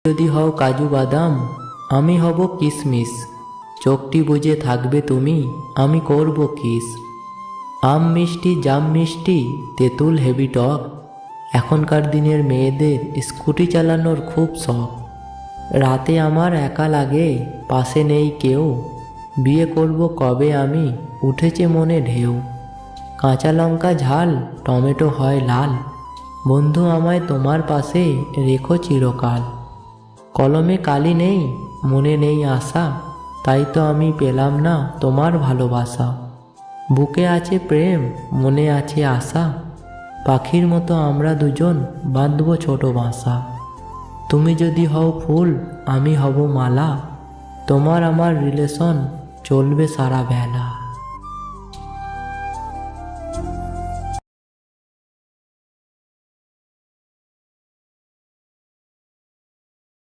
যদি হও কাজু বাদাম, আমি হব কিশমিশ। চোখটি বুজে থাকবে তুমি, আমি করব কিস। আম মিষ্টি জাম মিষ্টি তেঁতুল হেভি টক। এখনকার দিনের মেয়েদের স্কুটি চালানোর খুব শখ। রাতে আমার একা লাগে, পাশে নেই কেউ। বিয়ে করব কবে আমি, উঠেছে মনে ঢেউ। কাঁচা লঙ্কা ঝাল, টমেটো হয় লাল। বন্ধু আমায় তোমার পাশে রেখো চিরকাল। কলমে কালি নেই, মনে নেই আশা, তাই তো আমি পেলাম না তোমার ভালোবাসা। বুকে আছে প্রেম, মনে আছে আশা, পাখির মতো আমরা দুজন বাঁধব ছোট বাসা। তুমি যদি হও ফুল, আমি হব মালা, তোমার আমার রিলেশন চলবে সারা বেলা।